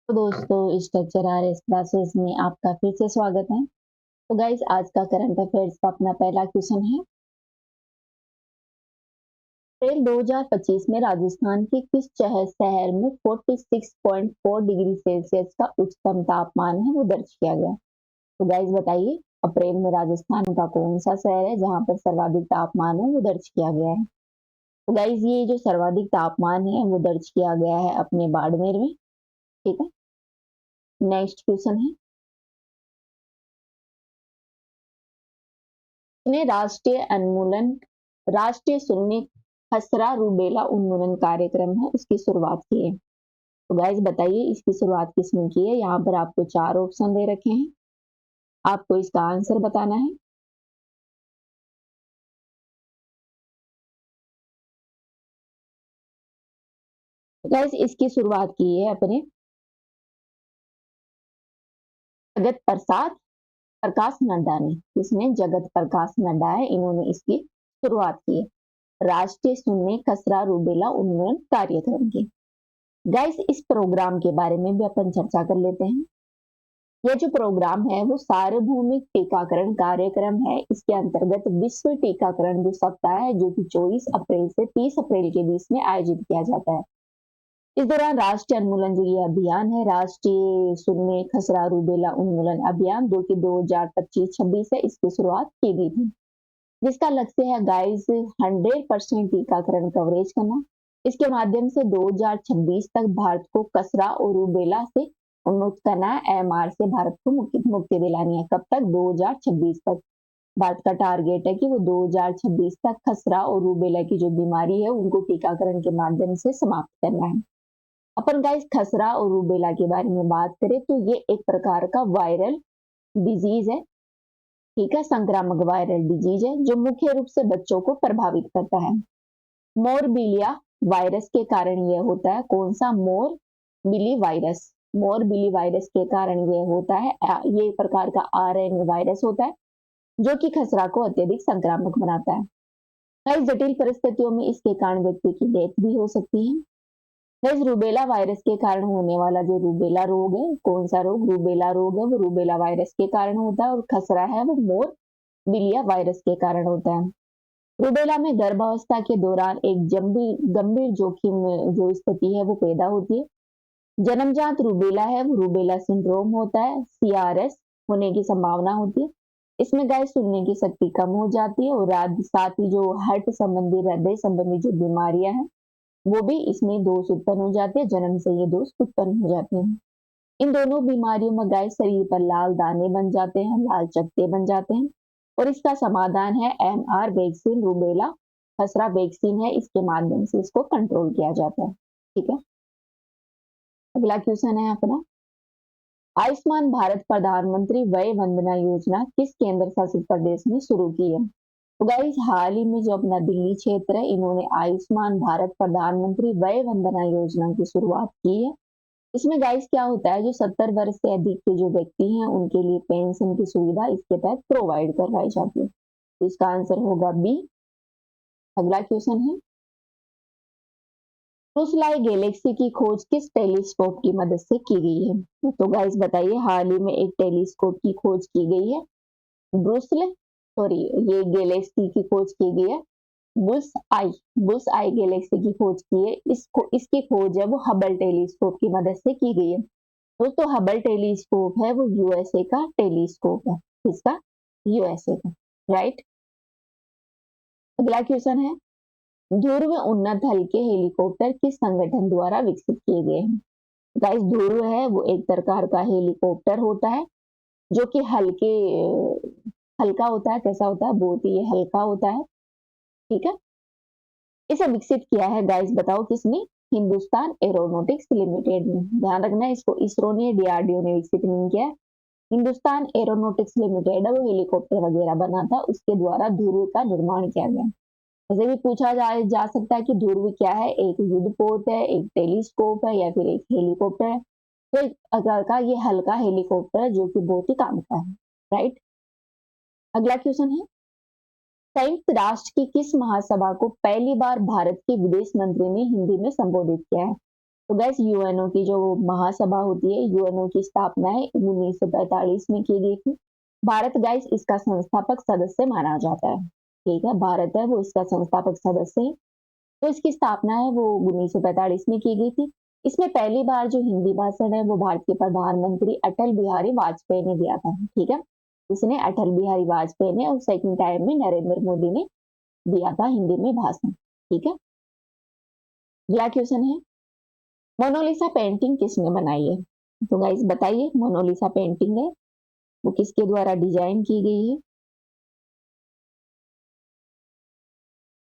तो दोस्तों, structure RS classes में आपका फिर से स्वागत है। तो गाइस, आज का करंट अफेयर्स का अपना पहला क्वेश्चन है। अप्रैल 2025 में राजस्थान के किस शहर में 46.4 डिग्री सेल्सियस का उच्चतम तापमान है वो दर्ज किया गया? तो गाइस बताइए, अप्रैल में राजस्थान का कौन सा शहर है जहां पर सर्वाधिक तापमान है वो दर्ज किया गया है? तो गाइस, ये जो सर्वाधिक तापमान है वो दर्ज किया गया है अपने बाड़मेर में। ठीक है। नेक्स्ट क्वेश्चन है, ने राष्ट्रीय शून्य खसरा रूबेला उन्मूलन कार्यक्रम है उसकी शुरुआत की है? तो गाइस बताइए, इसकी शुरुआत किसने की है? यहाँ पर आपको चार ऑप्शन दे रखे हैं, आपको इसका आंसर बताना है। तो गाइस, इसकी शुरुआत की है अपने जगत प्रसाद प्रकाश नड्डा ने। इसमें जगत प्रकाश नड्डा है, इन्होंने इसकी शुरुआत की है राष्ट्रीय शून्य खसरा रूबेला उन्मूलन कार्यक्रम की। गाइस, इस प्रोग्राम के बारे में भी अपन चर्चा कर लेते हैं। यह जो प्रोग्राम है वो सार्वभौमिक टीकाकरण कार्यक्रम है। इसके अंतर्गत विश्व टीकाकरण जो सप्ताह है जो कि 24 अप्रैल से 30 अप्रैल के बीच में आयोजित किया जाता है। इस दौरान राष्ट्रीय उन्मूलन जो ये अभियान है, राष्ट्रीय शून्य खसरा रूबेला उन्मूलन अभियान, जो कि 2025-26 है, इसकी शुरुआत की गई थी, जिसका लक्ष्य है गाइस 100% टीकाकरण कवरेज करना। इसके माध्यम से 2026 तक भारत को खसरा और रूबेला से उन्मुक्त करना है। एमआर से भारत को मुक्ति दिलानी है। कब तक? 2026 तक। भारत का टारगेट है कि वो 2026 तक खसरा और रूबेला की जो बीमारी है उनको टीकाकरण के माध्यम से समाप्त करना है। अपन गाइस खसरा और रूबेला के बारे में बात करें तो ये एक प्रकार का वायरल डिजीज है। ठीक है, संक्रामक वायरल डिजीज है जो मुख्य रूप से बच्चों को प्रभावित करता है। मोरबिलिया वायरस के कारण यह होता है। कौन सा? Morbilli virus. मोरबिली वायरस के कारण यह होता है। ये एक प्रकार का आरएनए वायरस होता है जो कि खसरा को अत्यधिक संक्रामक बनाता है। कई जटिल परिस्थितियों में इसके कारण व्यक्ति की डेथ भी हो सकती है। गाइस, रूबेला वायरस के कारण होने वाला जो रूबेला रोग है, कौन सा रोग? रूबेला रोग है, वो रूबेला वायरस के कारण होता है। और खसरा है वो मोरबिलिया वायरस के कारण होता है। रूबेला में गर्भावस्था के दौरान एक गंभीर जोखिम जो स्थिति है वो पैदा होती है। जन्मजात रूबेला है वो रूबेला सिंड्रोम होता है। सीआरएस होने की संभावना होती है। इसमें गाय सुनने की शक्ति कम हो जाती है और साथ ही जो हार्ट संबंधी, हृदय संबंधी जो बीमारियां हैं वो भी इसमें दोष उत्पन्न हो जाते हैं। जन्म से ये दोष उत्पन्न हो जाते हैं। इन दोनों बीमारियों में गाय शरीर पर लाल दाने बन जाते हैं, लाल चकत्ते बन जाते हैं। और इसका समाधान है एमआर वैक्सीन, रूबेला खसरा वैक्सीन है, इसके माध्यम से इसको कंट्रोल किया जाता है। ठीक है। अगला क्वेश्चन है अपना, आयुष्मान भारत प्रधानमंत्री वय वंदना योजना किस केंद्र शासित प्रदेश में शुरू की है? तो गाइस, हाल ही में जो अपना दिल्ली क्षेत्र है, इन्होंने आयुष्मान भारत प्रधानमंत्री वय वंदना योजना की शुरुआत की है। इसमें गाइस क्या होता है, जो 70 वर्ष से अधिक के जो व्यक्ति हैं उनके लिए पेंशन की सुविधा इसके तहत प्रोवाइड करवाई जाती है। तो इसका आंसर होगा बी। अगला क्वेश्चन है, क्रूसलाई गैलेक्सी की खोज किस टेलीस्कोप की मदद से की गई है? तो गाइस बताइए, हाल ही में एक टेलीस्कोप की खोज की गई है। ब्रूसले सॉरी ये गैलेक्सी की खोज की गई है। बुल्स आई बुल्स आई गैलेक्सी की खोज की है। इसकी खोज है वो हबल टेलीस्कोप की मदद से की गई है। दोस्तों, हबल टेलीस्कोप है वो यूएसए का टेलीस्कोप है। किसका? यूएसए का। राइट। अगला क्वेश्चन है, ध्रुव उन्नत हल्के हेलीकॉप्टर किस संगठन द्वारा विकसित किए गए हैं? गाइस, ध्रुव है वो एक प्रकार का हेलीकॉप्टर होता है जो कि हल्का होता है। कैसा होता है? बहुत ही हल्का होता है। ठीक है। इसे विकसित किया है गाइस, बताओ किसने? हिंदुस्तान एरोनॉटिक्स लिमिटेड ने। ध्यान रखना, इसको इसरो ने, डीआरडीओ ने विकसित नहीं किया। हिंदुस्तान एरोनॉटिक्स लिमिटेड है वो हेलीकॉप्टर वगैरह बनाता है, उसके द्वारा ध्रुव का निर्माण किया गया। ऐसे भी पूछा जा सकता है कि ध्रुव क्या है? एक युद्धपोत है, एक टेलीस्कोप है, या फिर एक हेलीकॉप्टर है? तो एक प्रकार का ये हल्का हेलीकॉप्टर है जो कि बहुत ही काम का है। राइट। अगला क्वेश्चन है, संयुक्त राष्ट्र की किस महासभा को पहली बार भारत के विदेश मंत्री ने हिंदी में संबोधित किया है? तो गैस यूएनओ की जो महासभा होती है, यूएनओ की स्थापना है 1945 में की गई थी। भारत गैस इसका संस्थापक सदस्य माना जाता है। ठीक है, भारत है वो इसका संस्थापक सदस्य है। तो इसकी स्थापना है वो 1945 में की गई थी। इसमें पहली बार जो हिंदी भाषण है वो भारतीय प्रधानमंत्री अटल बिहारी वाजपेयी ने दिया था। ठीक है, इसने अटल बिहारी वाजपेयी ने और सेकंड टाइम में नरेंद्र मोदी ने दिया था हिंदी में भाषण। ठीक है, अगला क्वेश्चन है, मोनालिसा पेंटिंग किसने बनाई है? तो गाइस बताइए, मोनालिसा पेंटिंग है वो किसके द्वारा डिजाइन की गई है?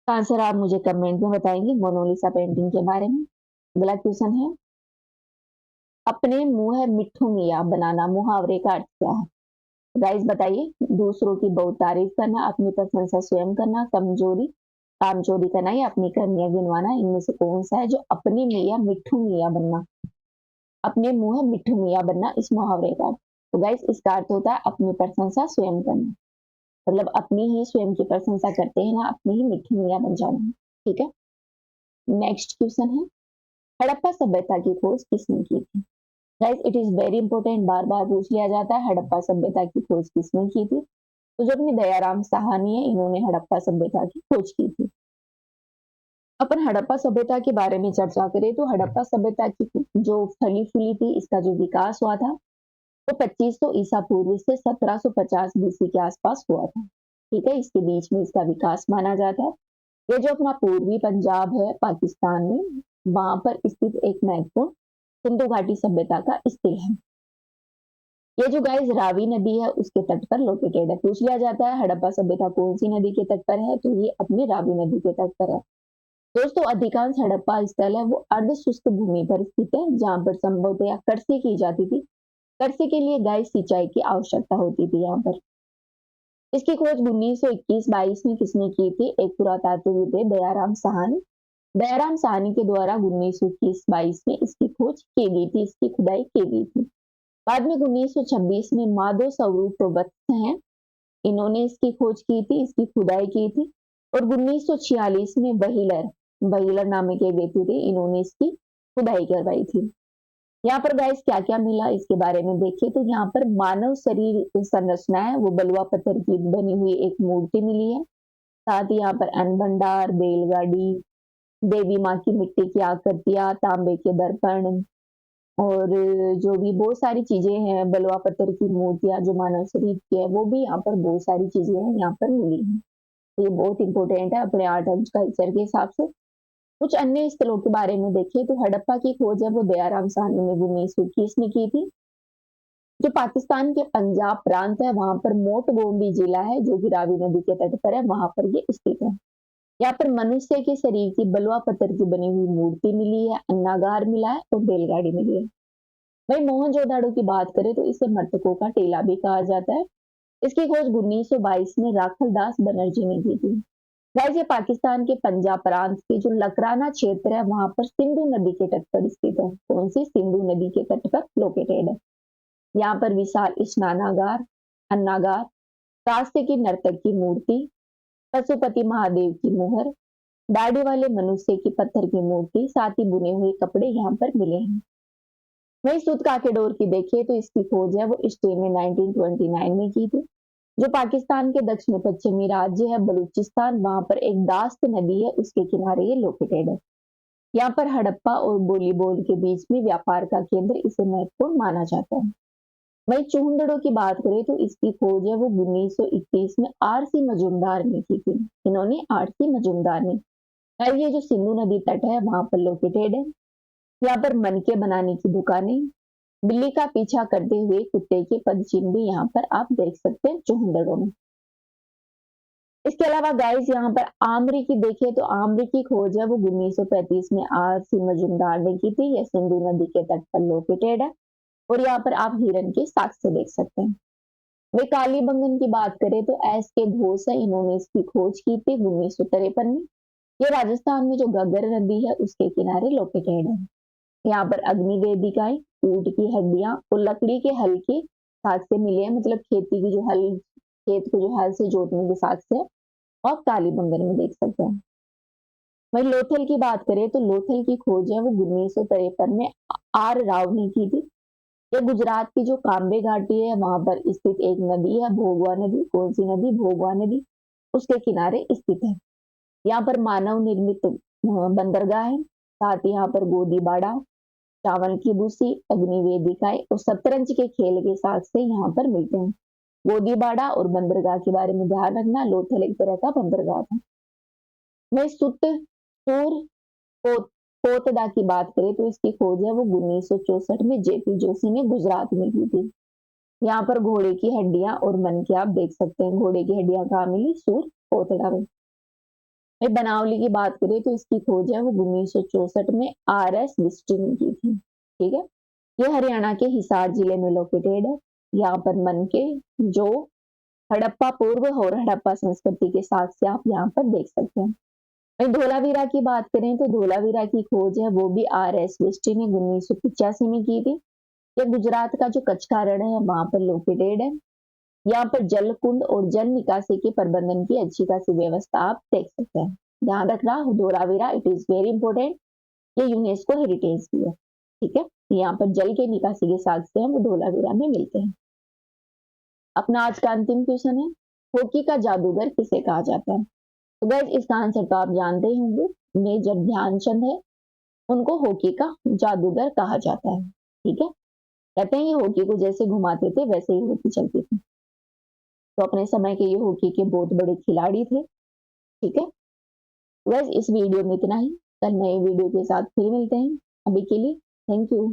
आंसर आप मुझे कमेंट में बताएंगे मोनालिसा पेंटिंग के बारे में। अगला क्वेश्चन है, अपने मुंह है मिट्ठू मिया बनाना मुहावरे का अर्थ क्या है? गाइस बताइए, दूसरों की बहुत तारीफ करना, अपनी प्रशंसा स्वयं करना, कमजोरी कामचोरी करना या अपनी कमियां गिनवाना, इनमें से कौन सा है जो अपने मियाँ मिट्ठू मियाँ बनना? अपने मुंह है मिट्ठू मियाँ बनना इस मुहावरे का अर्थ। तो गाइस इसका अर्थ होता है अपनी प्रशंसा स्वयं करना, मतलब अपनी ही स्वयं की प्रशंसा करते हैं ना, अपनी ही मिट्ठू मियाँ बन जाना। ठीक है, नेक्स्ट क्वेश्चन है, हड़प्पा सभ्यता की खोज किसने की थी? Guys it is very important, बार बार पूछ लिया जाता है, हड़प्पा सभ्यता की खोज किसने की थी? तो जो अपनी दयाराम साहनी है, इन्होंने हड़प्पा सभ्यता की खोज की थी। अपन हड़प्पा सभ्यता के बारे में चर्चा करें तो हड़प्पा सभ्यता की जो फली फूली थी, इसका जो विकास हुआ था वो 2500 ईसा पूर्व से 1750 बीसी के आसपास हुआ था। ठीक है, इसके बीच में इसका विकास माना जाता है। ये जो अपना पूर्वी पंजाब है पाकिस्तान में, वहां पर स्थित एक महत्वपूर्ण सिंधु घाटी सभ्यता का स्थल है। ये जो गाइस रावी नदी है उसके तट पर लोकेटेड है। पूछ लिया जाता है हड़प्पा सभ्यता कौन सी नदी के तट पर है, तो ये अपनी रावी नदी के तट पर है। दोस्तों अधिकांश हड़प्पा स्थल है वो अर्ध शुष्क भूमि पर स्थित है, जहां पर संभवतया कृषि की जाती थी। कृषि के लिए गाय सिंचाई की आवश्यकता होती थी यहाँ पर। इसकी खोज 1921-22 में किसने की थी? एक पुरातात्विक थे दयाराम साहनी। दयाराम साहनी के द्वारा 1921-22 में इसकी खोज की गई थी, इसकी खुदाई की गई थी। बाद में 1926 में माधव स्वरूप वत्स हैं, इन्होंने इसकी खोज की थी, इसकी खुदाई की थी। और 1946 में बहिलर बहिलर नामक एक व्यक्ति थे, इन्होंने इसकी खुदाई करवाई थी। यहाँ पर गाइस क्या क्या मिला इसके बारे में देखिए, तो यहाँ पर मानव शरीर संरचना है वो बलुआ पत्थर की बनी हुई एक मूर्ति मिली है। साथ ही यहाँ पर अन्न भंडार, बैलगाड़ी, देवी माँ की मिट्टी की आकृतियां, तांबे के दर्पण और जो भी बहुत सारी चीजें हैं, बलुआ पत्थर की मूर्तियां जो मानव शरीर की है, वो भी यहाँ पर बहुत सारी चीजें हैं यहाँ पर मिली है। तो ये बहुत इंपॉर्टेंट है अपने आर्ट एंड कल्चर के हिसाब से। कुछ अन्य स्थलों के बारे में देखिए तो हड़प्पा की खोज है वो दयाराम साहनी ने 1921 में की थी। जो पाकिस्तान के पंजाब प्रांत है वहां पर मोट गोम्बी जिला है जो कि रावी नदी के तट पर है, वहां पर ये स्थित है। यहाँ पर मनुष्य के शरीर की बलुआ पत्थर की बनी हुई मूर्ति मिली है, अन्नागार मिला है और बैलगाड़ी मिली है। वही मोहनजोदाड़ो की बात करें तो इसे मृतकों का टेला भी कहा जाता है। इसकी खोज 1922 में राखल दास बनर्जी ने की थी। गाइस ये पाकिस्तान के पंजाब प्रांत के जो लकराना क्षेत्र है वहां पर सिंधु नदी के तट पर स्थित है। कौन सी? सिंधु नदी के तट पर लोकेटेड है। यहाँ पर विशाल स्नानागार, अन्नागार, कांस्य की नर्तक की मूर्ति, पशुपति महादेव की मुहर, दाढ़ी वाले मनुष्य की पत्थर की मूर्ति, साथ ही बुने हुए कपड़े यहाँ पर मिले हैं। वही सुत काकेडोर की देखिए तो इसकी खोज है वो स्टे में 1929 में की थी। जो पाकिस्तान के दक्षिण पश्चिमी राज्य है बलूचिस्तान, वहां पर एक दास्त नदी है, उसके किनारे ये लोकेटेड है। यहाँ पर हड़प्पा और बोलीबोल के बीच में व्यापार का केंद्र इसे महत्वपूर्ण माना जाता है। वही चूहड़ों की बात करें तो इसकी खोज है वो 1921 में आरसी मजूमदार ने की थी। इन्होंने आरसी मजूमदार ने। और ये जो सिंधु नदी तट है वहां पर लोकेटेड है। यहाँ पर मनके बनाने की दुकानें, बिल्ली का पीछा करते हुए कुत्ते के पदचिन्ह भी यहाँ पर आप देख सकते हैं चूहड़ों में। इसके अलावा गाइस यहाँ पर आमरी की देखें तो आमरी की खोज है वो 1935 में आरसी मजूमदार ने की थी। यह सिंधु नदी के तट पर लोकेटेड है और यहाँ पर आप हिरन के साक्ष्य देख सकते हैं। वे काली बंगन की बात करें तो एस के घोष है, इन्होंने इसकी खोज की थी 1953 में। ये राजस्थान में जो घग्गर नदी है उसके किनारे लोकेटेड है। यहाँ पर अग्नि वेदिकाएं, ऊंट की हड्डियां और लकड़ी के हल के साक्ष्य मिले हैं, मतलब खेती की जो हल, खेत को जो हल से जोतने के साक्ष्य आप काली बंगन में देख सकते हैं। वहीं लोथल की बात करें तो लोथल की खोज है वो 1953 में आर राव ने की थी। ये गुजरात की जो काम्बे घाटी है वहां पर स्थित एक नदी है, भोगवा नदी। कौन सी नदी? भोगवा नदी। उसके किनारे स्थित है। यहाँ पर मानव निर्मित बंदरगाह है। साथ ही यहाँ पर गोदी बाड़ा, चावल की भूसी, अग्नि वेदिकाएं और शतरंज के खेल के साथ से यहाँ पर मिलते हैं। गोदी बाड़ा और बंदरगाह के बारे में ध्यान रखना, लोथल एक तरह का बंदरगाह था। वही सुत सूर पोत पोतदा की बात करें तो इसकी खोज है वो 1964 में जेपी जोशी ने गुजरात में की थी। यहाँ पर घोड़े की हड्डियां और मन के आप देख सकते हैं। घोड़े की हड्डियां कहाँ मिली? सूर पोतड़ा में। बनावली की बात करें तो इसकी खोज है वो 1964 में आर एस विस्टी ने की थी। ठीक है, ये हरियाणा के हिसार जिले में लोकेटेड है। यहाँ पर मन के जो हड़प्पा पूर्व और हड़प्पा संस्कृति के साथ से आप यहाँ पर देख सकते हैं। वहीं धोलावीरा की बात करें तो धोलावीरा की खोज है वो भी आर एस विस्टी ने 1985 में की थी। ये गुजरात का जो कच्छ रण है वहां पर लोकेटेड है। यहाँ पर जल कुंड और जल निकासी के प्रबंधन की अच्छी खासी व्यवस्था आप देख सकते हैं। ध्यान रखना, Dholavira it is very important, ये यूनेस्को हेरिटेज भी है। ठीक है, यहाँ पर जल के निकासी के साथ से हम धोलावीरा में मिलते हैं। अपना आज का अंतिम क्वेश्चन है, हॉकी का जादूगर किसे कहा जाता है? तो गाइस इसका आंसर तो आप जानते ही होंगे, मेजर ध्यानचंद है, उनको हॉकी का जादूगर कहा जाता है। ठीक है, कहते हैं ये हॉकी को जैसे घुमाते थे वैसे ही हॉकी चलती थी। तो अपने समय के ये हॉकी के बहुत बड़े खिलाड़ी थे। ठीक है, बस इस वीडियो में इतना ही। कल नए वीडियो के साथ फिर मिलते हैं। अभी के लिए थैंक यू।